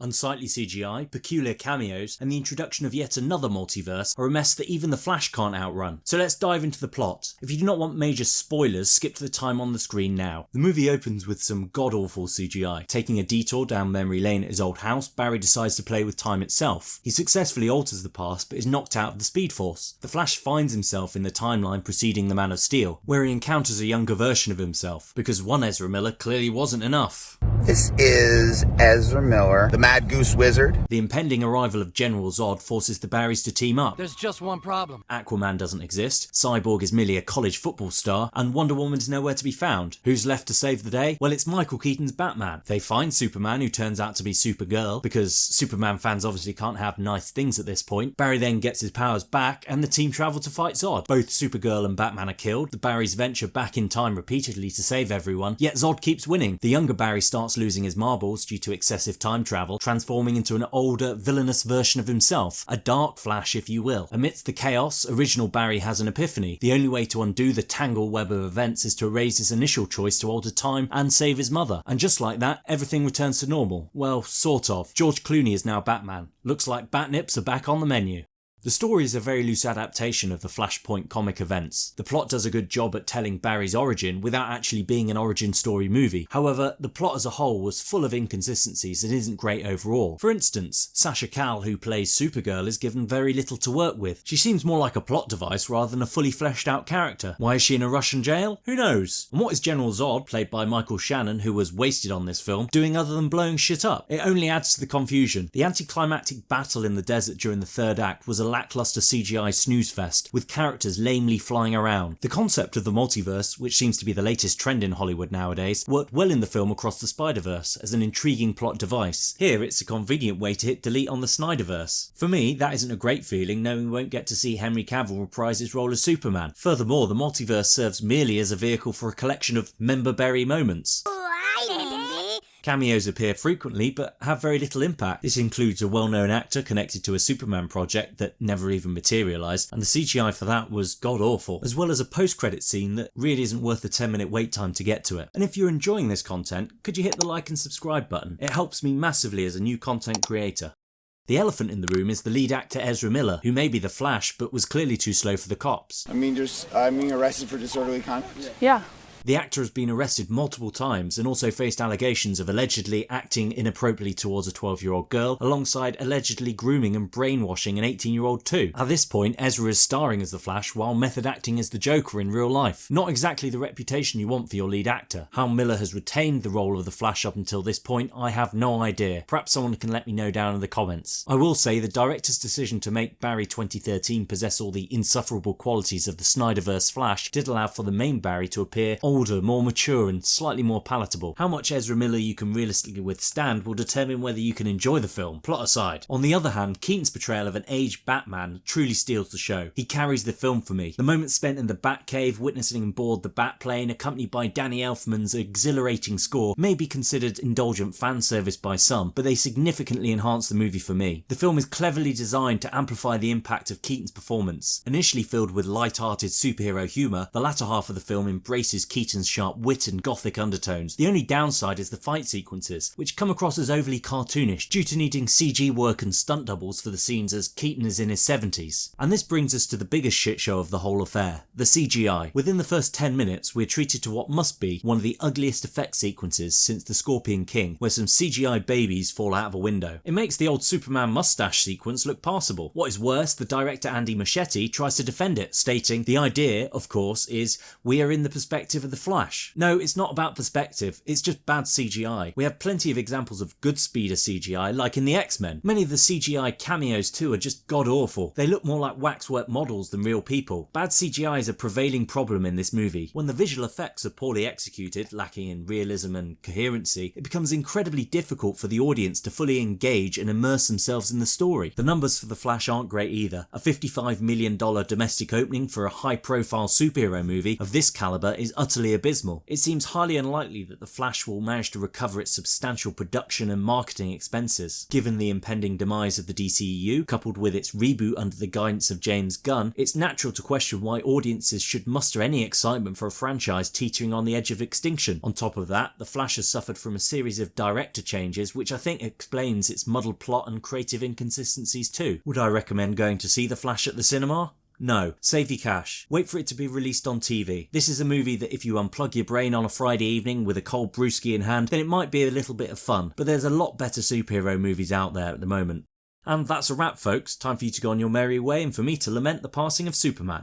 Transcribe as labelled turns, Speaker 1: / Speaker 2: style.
Speaker 1: Unsightly CGI, peculiar cameos, and the introduction of yet another multiverse are a mess that even the Flash can't outrun. So let's dive into the plot. If you do not want major spoilers, skip to the time on the screen now. The movie opens with some god-awful CGI. Taking a detour down memory lane at his old house, Barry decides to play with time itself. He successfully alters the past, but is knocked out of the Speed Force. The Flash finds himself in the timeline preceding the Man of Steel, where he encounters a younger version of himself, because one Ezra Miller clearly wasn't enough.
Speaker 2: This is Ezra Miller, the Mad Goose Wizard.
Speaker 1: The impending arrival of General Zod forces the Barrys to team up.
Speaker 3: There's just one problem.
Speaker 1: Aquaman doesn't exist, Cyborg is merely a college football star, and Wonder Woman's nowhere to be found. Who's left to save the day? Well, it's Michael Keaton's Batman. They find Superman, who turns out to be Supergirl, because Superman fans obviously can't have nice things at this point. Barry then gets his powers back, and the team travel to fight Zod. Both Supergirl and Batman are killed. The Barrys venture back in time repeatedly to save everyone, yet Zod keeps winning. The younger Barry starts losing his marbles due to excessive time travel, transforming into an older, villainous version of himself, a dark Flash if you will. Amidst the chaos, original Barry has an epiphany. The only way to undo the tangled web of events is to erase his initial choice to alter time and save his mother. And just like that, everything returns to normal. Well, sort of. George Clooney is now Batman. Looks like Batnips are back on the menu. The story is a very loose adaptation of the Flashpoint comic events. The plot does a good job at telling Barry's origin without actually being an origin story movie. However, the plot as a whole was full of inconsistencies and isn't great overall. For instance, Sasha Calle, who plays Supergirl, is given very little to work with. She seems more like a plot device rather than a fully fleshed out character. Why is she in a Russian jail? Who knows? And what is General Zod, played by Michael Shannon, who was wasted on this film, doing other than blowing shit up? It only adds to the confusion. The anticlimactic battle in the desert during the third act was a lackluster CGI snooze fest, with characters lamely flying around. The concept of the multiverse, which seems to be the latest trend in Hollywood nowadays, worked well in the film Across the Spider-Verse as an intriguing plot device. Here it's a convenient way to hit delete on the Snyderverse. For me, that isn't a great feeling knowing we won't get to see Henry Cavill reprise his role as Superman. Furthermore, the multiverse serves merely as a vehicle for a collection of member berry moments. Cameos appear frequently but have very little impact. This includes a well-known actor connected to a Superman project that never even materialised, and the CGI for that was god-awful, as well as a post-credit scene that really isn't worth the 10-minute wait time to get to it. And if you're enjoying this content, could you hit the like and subscribe button? It helps me massively as a new content creator. The elephant in the room is the lead actor Ezra Miller, who may be the Flash but was clearly too slow for the cops.
Speaker 4: I'm being arrested for disorderly conduct?
Speaker 5: Yeah.
Speaker 1: The actor has been arrested multiple times and also faced allegations of allegedly acting inappropriately towards a 12-year-old girl, alongside allegedly grooming and brainwashing an 18-year-old too. At this point, Ezra is starring as the Flash while method acting as the Joker in real life. Not exactly the reputation you want for your lead actor. How Miller has retained the role of the Flash up until this point, I have no idea. Perhaps someone can let me know down in the comments. I will say the director's decision to make Barry 2013 possess all the insufferable qualities of the Snyderverse Flash did allow for the main Barry to appear older, more mature and slightly more palatable. How much Ezra Miller you can realistically withstand will determine whether you can enjoy the film, plot aside. On the other hand, Keaton's portrayal of an aged Batman truly steals the show. He carries the film for me. The moments spent in the Batcave witnessing on board the Batplane, accompanied by Danny Elfman's exhilarating score, may be considered indulgent fan service by some, but they significantly enhance the movie for me. The film is cleverly designed to amplify the impact of Keaton's performance. Initially filled with light-hearted superhero humour, the latter half of the film embraces Keaton's sharp wit and gothic undertones. The only downside is the fight sequences, which come across as overly cartoonish due to needing CG work and stunt doubles for the scenes as Keaton is in his 70s. And this brings us to the biggest shit show of the whole affair, the CGI. Within the first 10 minutes, we're treated to what must be one of the ugliest effect sequences since The Scorpion King, where some CGI babies fall out of a window. It makes the old Superman mustache sequence look passable. What is worse, the director Andy Muschietti tries to defend it, stating, the idea, of course, is we are in the perspective of the Flash. No, it's not about perspective, it's just bad CGI. We have plenty of examples of good speeder CGI, like in the X-Men. Many of the CGI cameos too are just god-awful. They look more like waxwork models than real people. Bad CGI is a prevailing problem in this movie. When the visual effects are poorly executed, lacking in realism and coherency, it becomes incredibly difficult for the audience to fully engage and immerse themselves in the story. The numbers for The Flash aren't great either. A $55 million domestic opening for a high-profile superhero movie of this calibre is utterly utterly abysmal. It seems highly unlikely that The Flash will manage to recover its substantial production and marketing expenses. Given the impending demise of the DCEU, coupled with its reboot under the guidance of James Gunn, it's natural to question why audiences should muster any excitement for a franchise teetering on the edge of extinction. On top of that, The Flash has suffered from a series of director changes, which I think explains its muddled plot and creative inconsistencies too. Would I recommend going to see The Flash at the cinema? No, save your cash. Wait for it to be released on TV. This is a movie that if you unplug your brain on a Friday evening with a cold brewski in hand, then it might be a little bit of fun, but there's a lot better superhero movies out there at the moment. And that's a wrap, folks. Time for you to go on your merry way and for me to lament the passing of Superman.